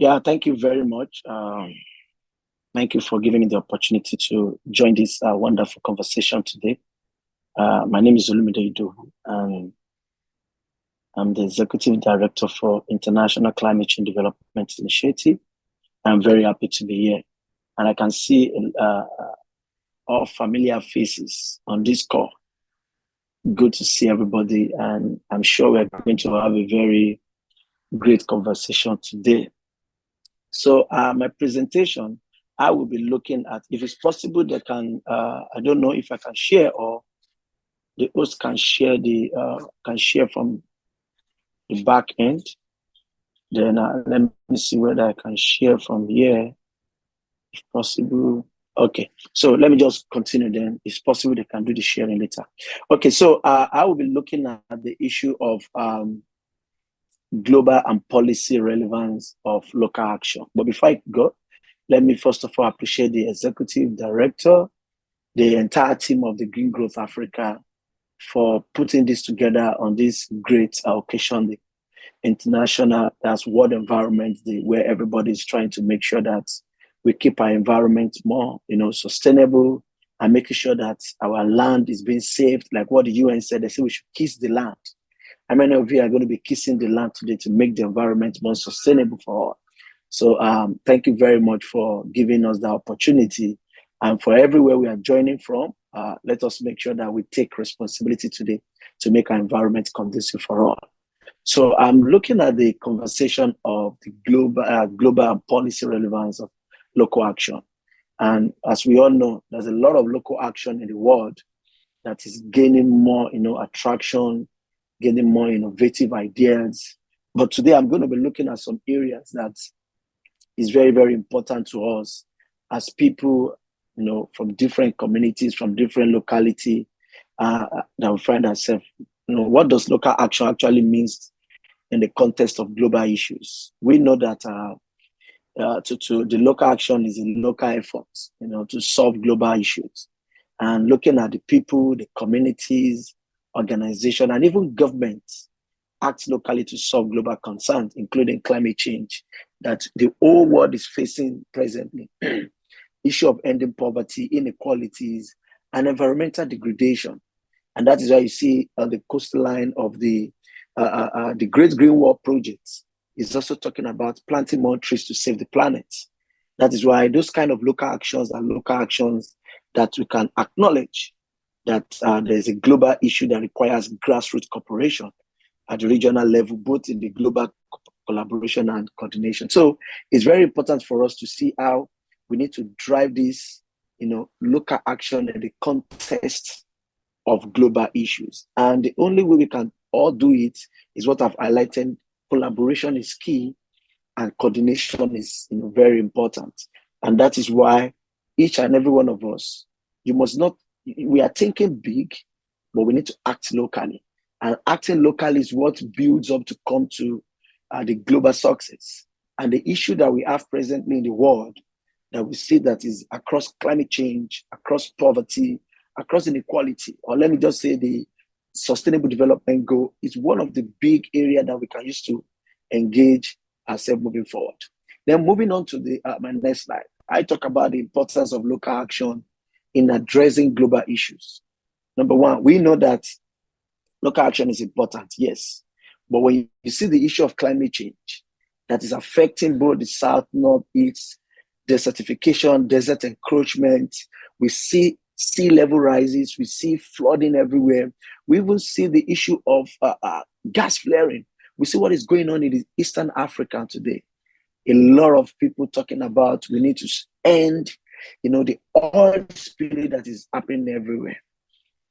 Yeah, thank you very much. Thank you for giving me the opportunity to join this wonderful conversation today. My name is Olumide Idowu, and I'm the Executive Director for International Climate Change Development Initiative. I'm very happy to be here, and I can see all familiar faces on this call. Good to see everybody, and I'm sure we're going to have a very great conversation today. So my presentation, I will be looking at, if it's possible, they can, I don't know if I can share or the host can share from the back end. Then let me see whether I can share from here, if possible. Okay, so let me just continue then. It's possible they can do the sharing later. Okay, so I will be looking at the issue of global and policy relevance of local action. But before I go, let me first of all appreciate the executive director, the entire team of the Green Growth Africa for putting this together on this great occasion, the International, that's World Environment Day, where everybody is trying to make sure that we keep our environment more, sustainable, and making sure that our land is being saved. Like what the UN said, they say we should kiss the land. How many of you are going to be kissing the land today to make the environment more sustainable for all? So thank you very much for giving us the opportunity. And for everywhere we are joining from, let us make sure that we take responsibility today to make our environment conducive for all. So I'm looking at the conversation of the global and policy relevance of local action. And as we all know, there's a lot of local action in the world that is gaining more, attraction, getting more innovative ideas. But today I'm going to be looking at some areas that is very, very important to us as people, from different communities, from different locality, that we find ourselves. What does local action actually means in the context of global issues? We know that the local action is a local effort, to solve global issues. And looking at the people, the communities, organization, and even governments act locally to solve global concerns, including climate change, that the whole world is facing presently. Issue of ending poverty, inequalities, and environmental degradation. And that is why you see the coastline of the Great Green Wall Project is also talking about planting more trees to save the planet. That is why those kind of local actions are local actions that we can acknowledge that there's a global issue that requires grassroots cooperation at the regional level, both in the global collaboration and coordination. So it's very important for us to see how we need to drive this, local action in the context of global issues. And the only way we can all do it is what I've highlighted. Collaboration is key and coordination is very important. And that is why each and every one of us, we are thinking big, but we need to act locally. And acting locally is what builds up to come to the global success. And the issue that we have presently in the world that we see that is across climate change, across poverty, across inequality, or let me just say the sustainable development goal is one of the big areas that we can use to engage ourselves moving forward. Then moving on to my next slide, I talk about the importance of local action in addressing global issues. Number one, we know that local action is important, yes. But when you see the issue of climate change that is affecting both the South, North, East, desertification, desert encroachment, we see sea level rises, we see flooding everywhere. We even see the issue of gas flaring. We see what is going on in Eastern Africa today. A lot of people talking about we need to end, the oil spill that is happening everywhere.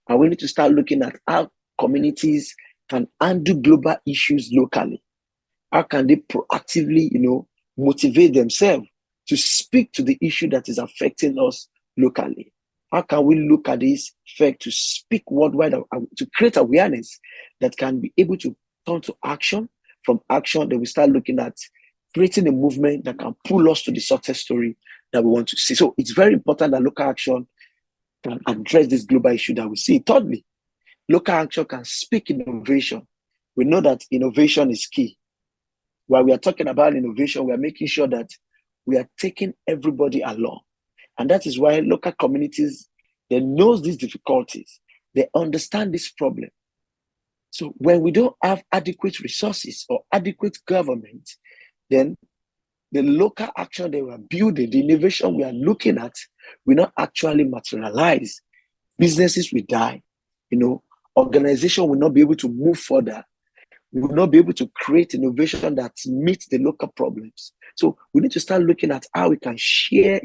And we need to start looking at how communities can handle global issues locally. How can they proactively, motivate themselves to speak to the issue that is affecting us locally? How can we look at this effect to speak worldwide, to create awareness that can be able to turn to action? From action, then we start looking at creating a movement that can pull us to the success story that we want to see. So it's very important that local action can address this global issue that we see. Thirdly, local action can speak innovation. We know that innovation is key. while we are talking about innovation, we are making sure that we are taking everybody along. And that is why local communities, they know these difficulties. They understand this problem. So when we don't have adequate resources or adequate government, then the local action they were building, the innovation we are looking at, will not actually materialize. Businesses will die, organization will not be able to move further. We will not be able to create innovation that meets the local problems. So we need to start looking at how we can share,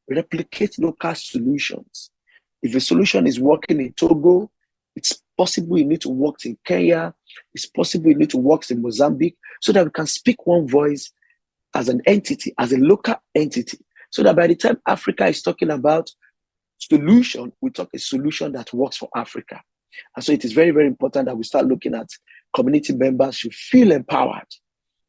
replicate local solutions. If a solution is working in Togo, it's possible you need to work in Kenya, it's possible you need to work in Mozambique, so that we can speak one voice as an entity, as a local entity, so that by the time Africa is talking about solution, we talk a solution that works for Africa. And so it is very, very important that we start looking at community members should feel empowered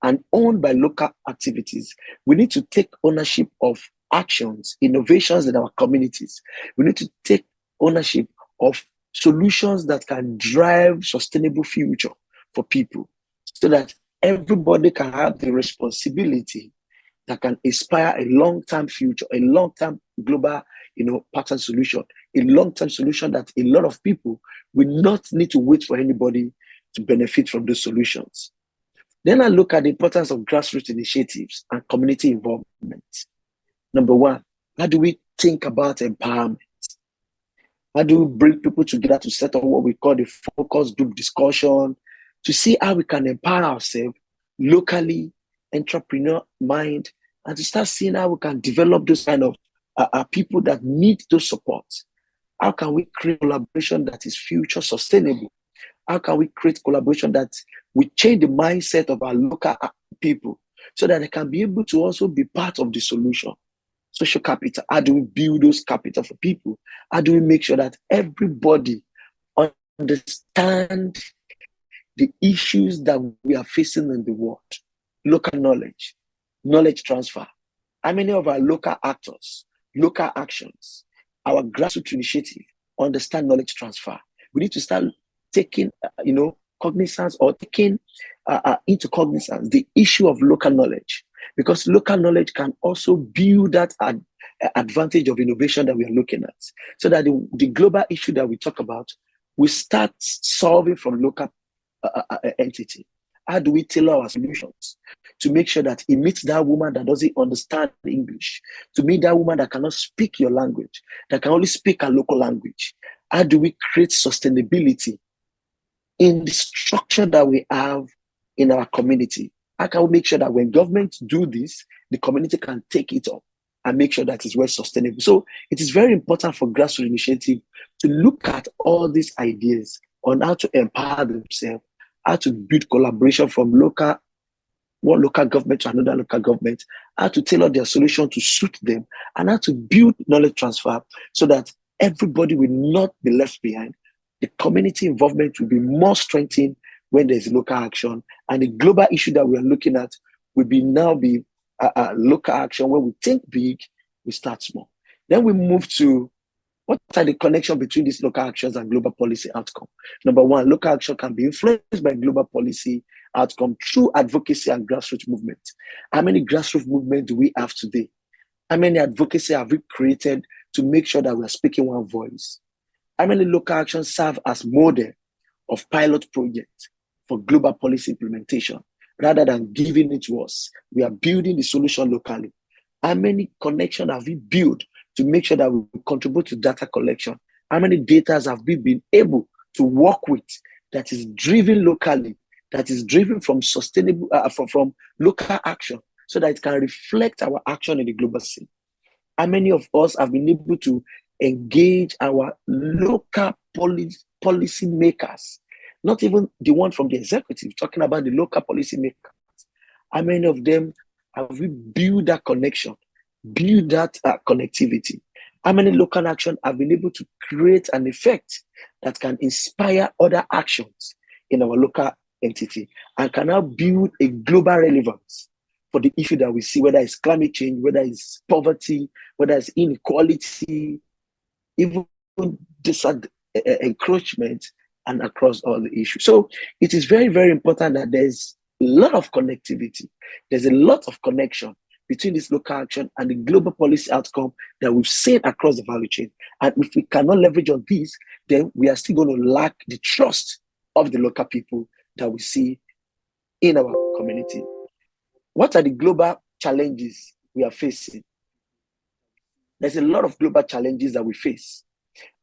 and owned by local activities. We need to take ownership of actions, innovations in our communities. We need to take ownership of solutions that can drive sustainable future for people, so that everybody can have the responsibility that can inspire a long-term future, a long-term global, pattern solution, a long-term solution that a lot of people will not need to wait for anybody to benefit from those solutions. Then I look at the importance of grassroots initiatives and community involvement. Number one, how do we think about empowerment? How do we bring people together to set up what we call the focus group discussion, to see how we can empower ourselves locally, entrepreneur mind, and to start seeing how we can develop those kind of people that need those supports. How can we create collaboration that is future sustainable? How can we create collaboration that will change the mindset of our local people, so that they can be able to also be part of the solution? Social capital, how do we build those capital for people? How do we make sure that everybody understand the issues that we are facing in the world? Local knowledge transfer. How many of our local actors, local actions, our grassroots initiative understand knowledge transfer? We need to start taking, cognizance, or taking into cognizance the issue of local knowledge, because local knowledge can also build that advantage of innovation that we are looking at, so that the global issue that we talk about, we start solving from local entity. How do we tailor our solutions to make sure that it meets that woman that doesn't understand English, to meet that woman that cannot speak your language, that can only speak a local language? How do we create sustainability in the structure that we have in our community? How can we make sure that when governments do this, the community can take it up and make sure that it's well sustainable? So it is very important for grassroots initiative to look at all these ideas on how to empower themselves, how to build collaboration from one local government to another local government, how to tailor their solution to suit them, and how to build knowledge transfer so that everybody will not be left behind. The community involvement will be more strengthened when there's local action, and the global issue that we are looking at will now be local action. When we think big, we start small. Then we move to what are the connection between these local actions and global policy outcome. Number one, local action can be influenced by global policy outcome through advocacy and grassroots movement. How many grassroots movements do we have today? How many advocacy have we created to make sure that we are speaking one voice? How many local actions serve as model of pilot projects for global policy implementation? Rather than giving it to us, we are building the solution locally. How many connections have we built to make sure that we contribute to data collection? How many data have we been able to work with that is driven locally, that is driven from sustainable, from local action, so that it can reflect our action in the global scene? How many of us have been able to engage our local policy makers, not even the one from the executive, talking about the local policy makers? How many of them have we built that connection, build that connectivity? How many local actions have been able to create an effect that can inspire other actions in our local entity and can now build a global relevance for the issue that we see, whether it's climate change, whether it's poverty, whether it's inequality, even this encroachment, and across all the issues. So it is very, very important that there's lot of connectivity. There's a lot of connection between this local action and the global policy outcome that we've seen across the value chain. And if we cannot leverage on this, then we are still going to lack the trust of the local people that we see in our community. What are the global challenges we are facing? There's a lot of global challenges that we face.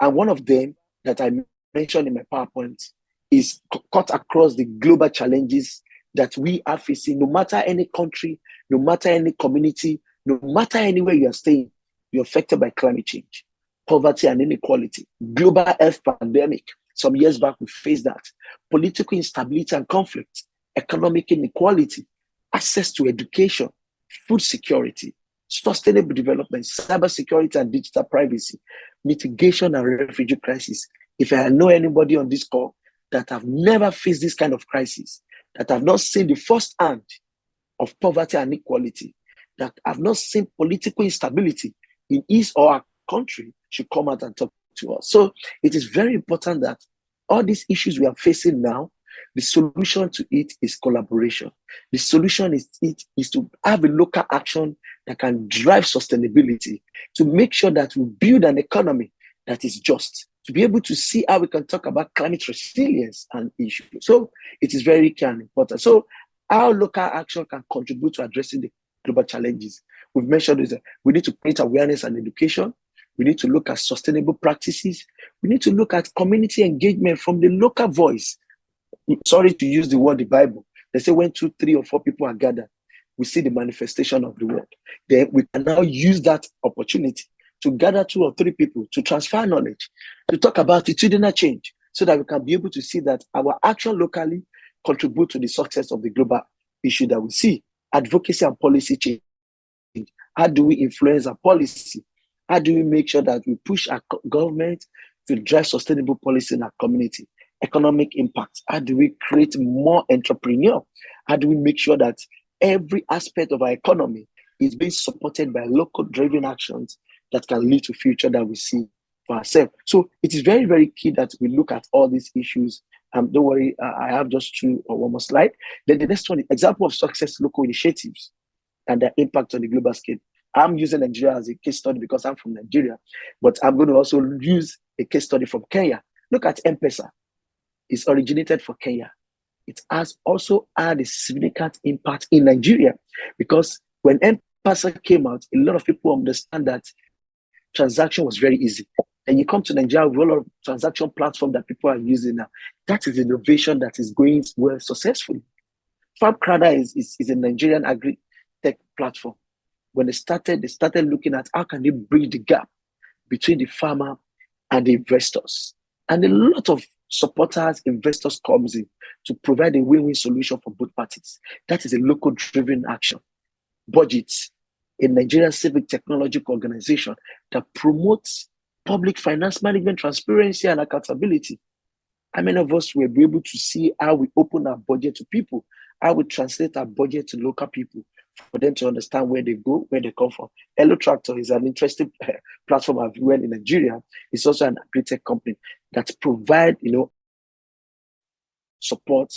And one of them that I mentioned in my PowerPoint is cut across the global challenges that we are facing, no matter any country, no matter any community, no matter anywhere you are staying, you're affected by climate change, poverty and inequality, global health pandemic. Some years back, we faced that. Political instability and conflict, economic inequality, access to education, food security, sustainable development, cybersecurity and digital privacy, mitigation and refugee crisis. If I know anybody on this call that have never faced this kind of crisis, that have not seen the first hand of poverty and inequality, that have not seen political instability in his or her country, should come out and talk to us. So it is very important that all these issues we are facing now, the solution to it is collaboration. The solution is to have a local action that can drive sustainability, to make sure that we build an economy that is just, to be able to see how we can talk about climate resilience and issues. So it is very key and important. So how local action can contribute to addressing the global challenges. We've mentioned is that we need to create awareness and education. We need to look at sustainable practices. We need to look at community engagement from the local voice. Sorry to use the word the Bible. They say when 2, 3, or 4 people are gathered, we see the manifestation of the word. Then we can now use that opportunity to gather 2 or 3 people to transfer knowledge, to talk about attitudinal change, so that we can be able to see that our action locally contribute to the success of the global issue that we see. Advocacy and policy change. How do we influence our policy? How do we make sure that we push our government to drive sustainable policy in our community? Economic impact. How do we create more entrepreneurs? How do we make sure that every aspect of our economy is being supported by local driven actions that can lead to future that we see for ourselves? So it is very, very key that we look at all these issues. Don't worry, I have just 2 or 1 more slide. Then the next one is example of success local initiatives and their impact on the global scale. I'm using Nigeria as a case study because I'm from Nigeria, but I'm going to also use a case study from Kenya. Look at M-Pesa. It's originated for Kenya. It has also had a significant impact in Nigeria, because when M-Pesa came out, a lot of people understand that transaction was very easy. And you come to Nigeria with a lot of transaction platform that people are using now. That is innovation that is going well successfully. FarmCrada is a Nigerian agri-tech platform. When they started looking at how can they bridge the gap between the farmer and the investors. And a lot of supporters, investors comes in to provide a win-win solution for both parties. That is a local driven action. Budgets, a Nigerian civic technological organization that promotes public finance management, transparency, and accountability. How many of us will be able to see how we open our budget to people, how we translate our budget to local people, for them to understand where they go, where they come from. Hello Tractor is an interesting platform I've run in Nigeria. It's also an agri-tech company that provide, support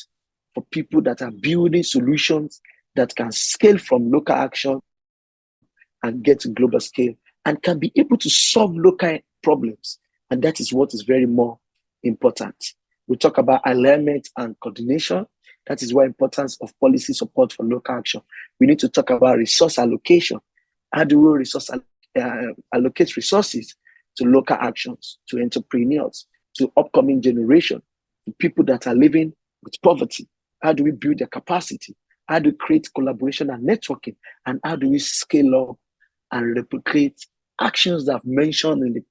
for people that are building solutions that can scale from local action and get to global scale, and can be able to solve local problems. And that is what is very more important. We talk about alignment and coordination. That is why importance of policy support for local action. We need to talk about resource allocation. How do we allocate resources to local actions, to entrepreneurs, to upcoming generation, to people that are living with poverty? How do we build their capacity? How do we create collaboration and networking? And how do we scale up and replicate actions that I've mentioned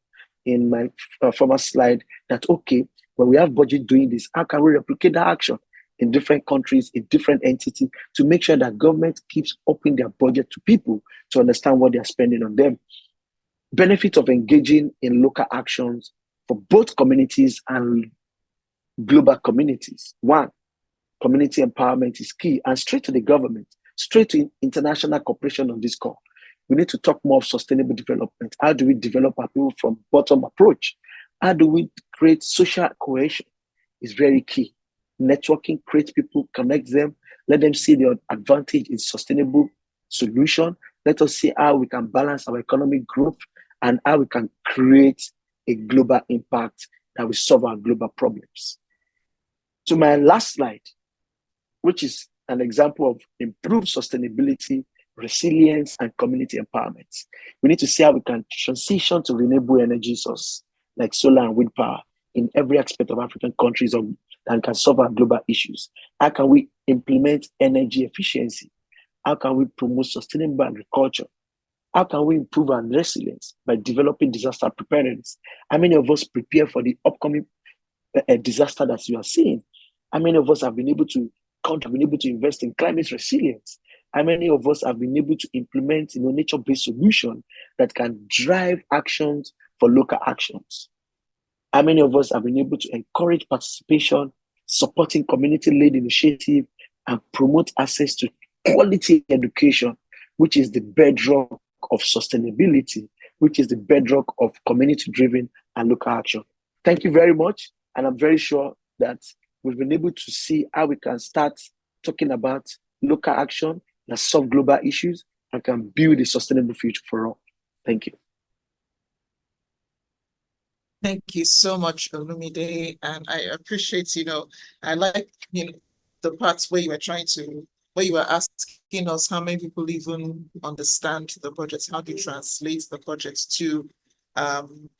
in my former slide, that, okay, when we have budget doing this, how can we replicate that action in different countries, in different entities, to make sure that government keeps opening their budget to people to understand what they're spending on them? Benefit of engaging in local actions for both communities and global communities. 1, community empowerment is key, and straight to the government, straight to international cooperation on this call. We need to talk more of sustainable development. How do we develop our people from bottom approach? How do we create social cohesion? Is very key. Networking, create people, connect them, Let them see the advantage in sustainable solution. Let us see how we can balance our economic growth and how we can create a global impact that will solve our global problems. To my last slide, which is an example of improved sustainability, resilience, and community empowerment. We need to see how we can transition to renewable energy source like solar and wind power in every aspect of African countries and can solve our global issues. How can we implement energy efficiency? How can we promote sustainable agriculture? How can we improve our resilience by developing disaster preparedness? How many of us prepare for the upcoming disaster that you are seeing? How many of us have been able to invest in climate resilience? How many of us have been able to implement nature-based solutions that can drive actions for local actions? How many of us have been able to encourage participation, supporting community-led initiative, and promote access to quality education, which is the bedrock of sustainability, which is the bedrock of community-driven and local action? Thank you very much. And I'm very sure that we've been able to see how we can start talking about local action that solve global issues and can build a sustainable future for all. Thank you. Thank you so much, Olumide. And I appreciate, I like, the parts where you were asking us how many people even understand the projects, how do you translate the projects to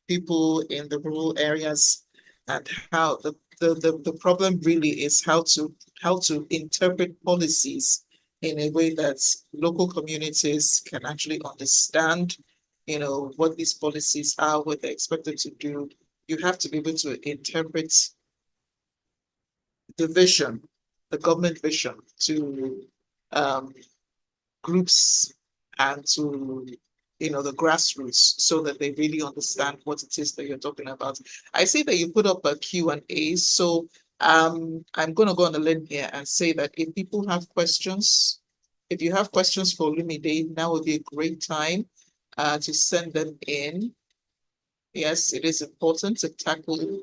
people in the rural areas, and how the problem really is how to interpret policies in a way that local communities can actually understand what these policies are, what they're expected to do. You have to be able to interpret the vision, the government vision, to groups and to the grassroots, so that they really understand what it is that you're talking about. I see that you put up a Q&A, so I'm going to go on a limb here and say that if people have questions, if you have questions for Olumide, now would be a great time to send them in. Yes, it is important to tackle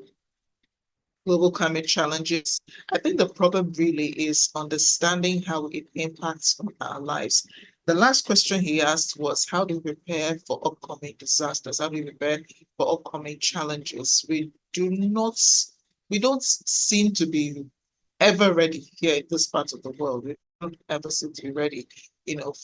global climate challenges. I think the problem really is understanding how it impacts on our lives. The last question he asked was, how do we prepare for upcoming disasters? How do we prepare for upcoming challenges? We don't seem to be ever ready here in this part of the world. We don't ever seem to be ready,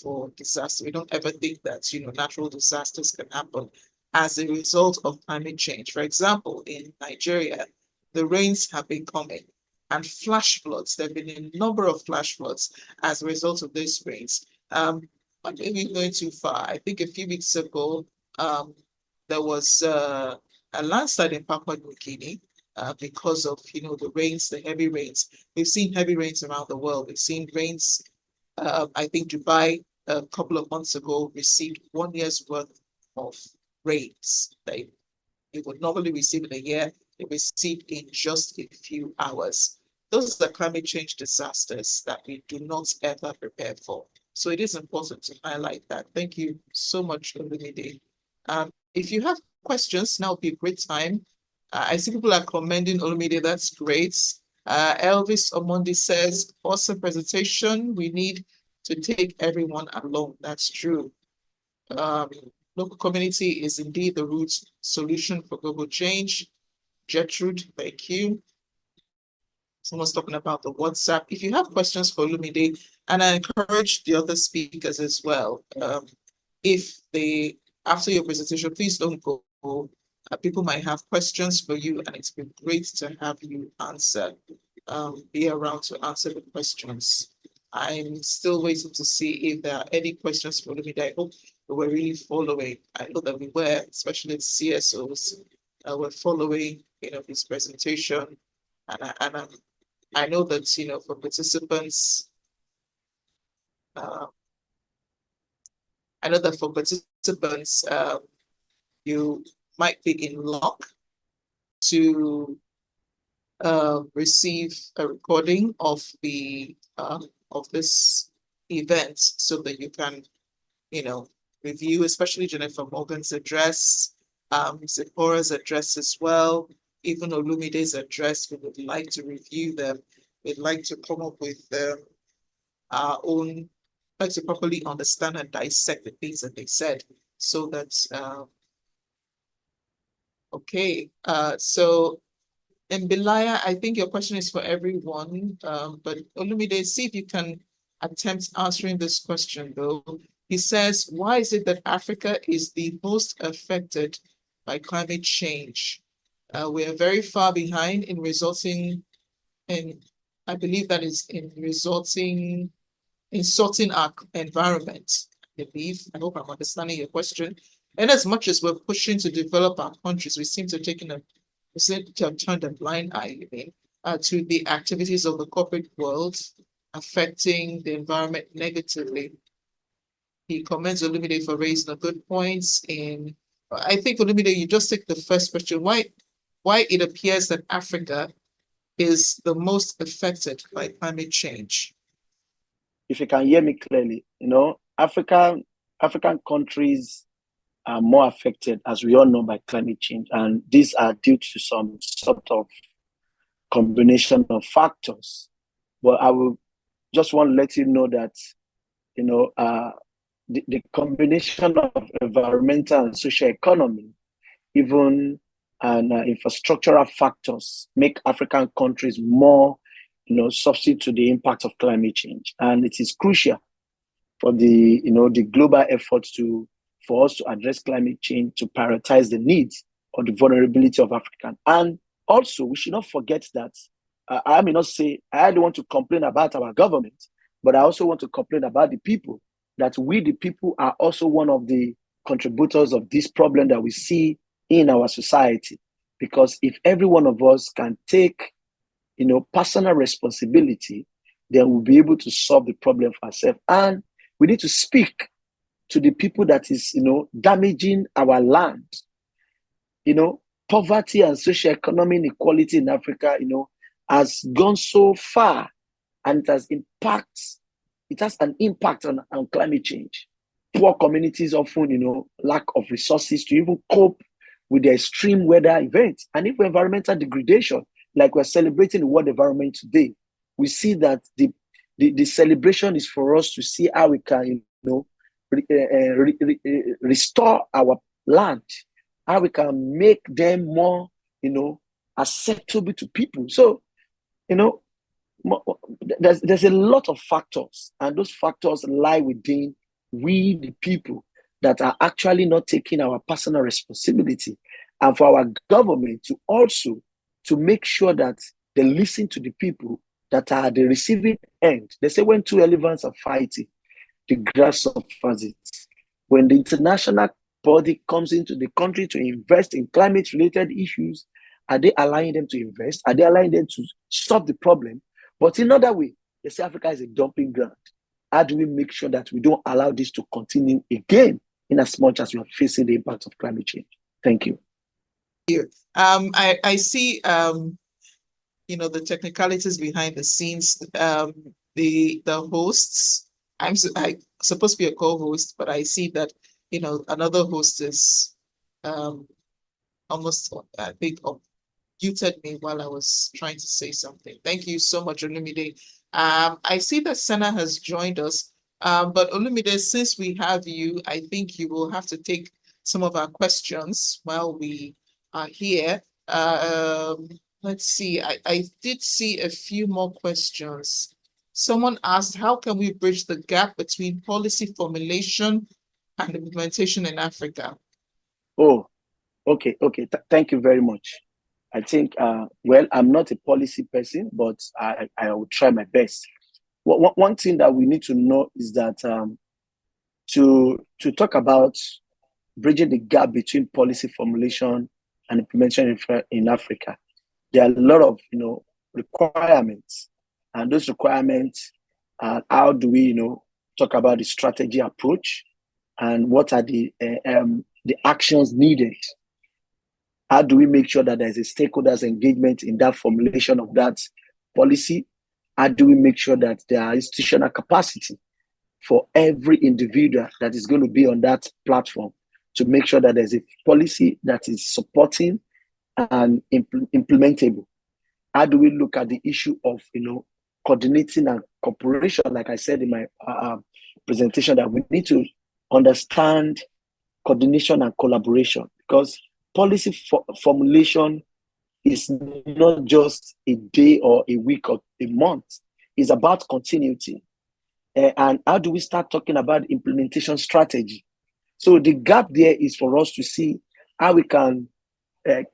for disaster. We don't ever think that, natural disasters can happen as a result of climate change. For example, in Nigeria, the rains have been coming, and flash floods. There have been a number of flash floods as a result of these rains. But maybe going too far. I think a few weeks ago, there was a landslide in Papua New Guinea because of the rains, the heavy rains. We've seen heavy rains around the world. We've seen rains. I think Dubai a couple of months ago received 1 year's worth of rains. They would normally receive in a year. They received in just a few hours. Those are climate change disasters that we do not ever prepare for. So it is important to highlight that. Thank you so much, Olumide. If you have questions, now would be a great time. I see people are commending Olumide. That's great. Elvis Omondi says, awesome presentation. We need to take everyone along. That's true. Local community is indeed the root solution for global change. Gertrude, thank you. Someone's talking about the WhatsApp. If you have questions for Olumide, and I encourage the other speakers as well, if they, after your presentation, please don't go. People might have questions for you, and it's been great to have you answer. Be around to answer the questions. I'm still waiting to see if there are any questions for Olumide. I hope we're really following. I know that we were, especially the CSOs, we're following, his presentation, and I know that for participants, you might be in luck to receive a recording of this event, so that you can review, especially Jennifer Morgan's address, Zipporah's address as well, even Olumide's address. We would like to review them. We'd like to come up with our own, like to properly understand and dissect the things that they said, so that okay. So in Belaya, I think your question is for everyone, but Olumide, see if you can attempt answering this question though. He says, why is it that Africa is the most affected by climate change? We are very far behind in resulting in, I believe that is in resulting in sorting our environment. I hope I'm understanding your question. And as much as we're pushing to develop our countries, we seem to have turned a blind eye, to the activities of the corporate world affecting the environment negatively. He commends Olumide for raising a good points. I think, Olumide, you just take the first question. Why it appears that Africa is the most affected by climate change? If you can hear me clearly, African countries are more affected, as we all know, by climate change, and these are due to some sort of combination of factors. But I will just want to let you know that the combination of environmental and social economy, even and infrastructural factors, make African countries more subject to the impact of climate change, and it is crucial for the global efforts for us to address climate change, to prioritize the needs or the vulnerability of African. And also, we should not forget that I may not say I don't want to complain about our government, but I also want to complain about the people. That we, the people, are also one of the contributors of this problem that we see in our society. Because if every one of us can take, personal responsibility, then we'll be able to solve the problem for ourselves. And we need to speak to the people that is, damaging our land. Poverty and socio-economic inequality in Africa, has gone so far, and it has an impact on climate change. Poor communities often, lack of resources to even cope with the extreme weather events, and even environmental degradation, like we're celebrating the World Environment today. We see that the celebration is for us to see how we can, restore our land, how we can make them more, acceptable to people. So, there's a lot of factors, and those factors lie within we, the people, that are actually not taking our personal responsibility, and for our government to also to make sure that they listen to the people that are at the receiving end. They say when two elephants are fighting, the grass suffers it. When the international body comes into the country to invest in climate-related issues, are they allowing them to invest? Are they allowing them to solve the problem? But in another way, they say Africa is a dumping ground. How do we make sure that we don't allow this to continue again, in as much as we are facing the impact of climate change? Thank you. I see the technicalities behind the scenes. The hosts, I'm supposed to be a co-host, but I see that another host is almost, I think, muted me while I was trying to say something. Thank you so much, Olumide. I see that Senna has joined us, but Olumide, since we have you, I think you will have to take some of our questions while we are here. Let's see. I did see a few more questions. Someone asked, how can we bridge the gap between policy formulation and implementation in Africa? Oh, okay. Thank you very much. I think, well, I'm not a policy person, but I will try my best. One thing that we need to know is that to talk about bridging the gap between policy formulation and implementation in Africa, there are a lot of requirements, and those requirements, how do we talk about the strategy approach, and what are the actions needed? How do we make sure that there's a stakeholders engagement in that formulation of that policy? How do we make sure that there are institutional capacity for every individual that is going to be on that platform to make sure that there's a policy that is supporting and implementable? How do we look at the issue of coordinating and cooperation, like I said in my presentation, that we need to understand coordination and collaboration, because policy formulation is not just a day or a week or a month. It's about continuity. And how do we start talking about implementation strategy? So the gap there is for us to see how we can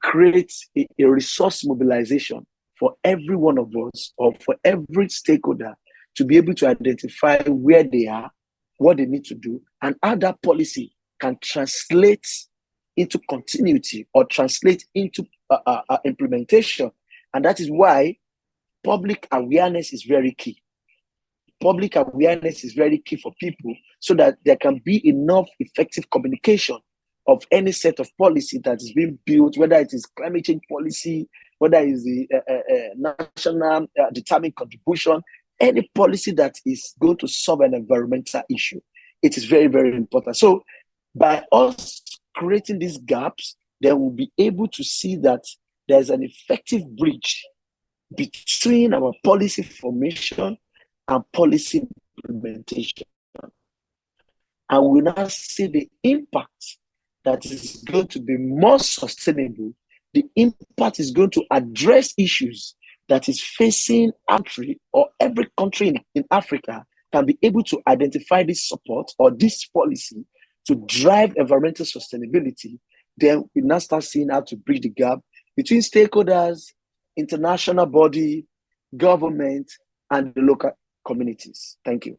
create a resource mobilization for every one of us, or for every stakeholder, to be able to identify where they are, what they need to do, and how that policy can translate into continuity or translate into implementation. And that is why public awareness is very key. Public awareness is very key for people, so that there can be enough effective communication of any set of policy that is being built, whether it is climate change policy, whether it is the national determined contribution, any policy that is going to solve an environmental issue. It is very, very important. So by us creating these gaps, then we'll be able to see that there's an effective bridge between our policy formation and policy implementation. And we now see the impact that is going to be more sustainable. The impact is going to address issues that is facing country, or every country in Africa can be able to identify this support or this policy to drive environmental sustainability. Then we now start seeing how to bridge the gap between stakeholders, international body, government, and the local communities. Thank you.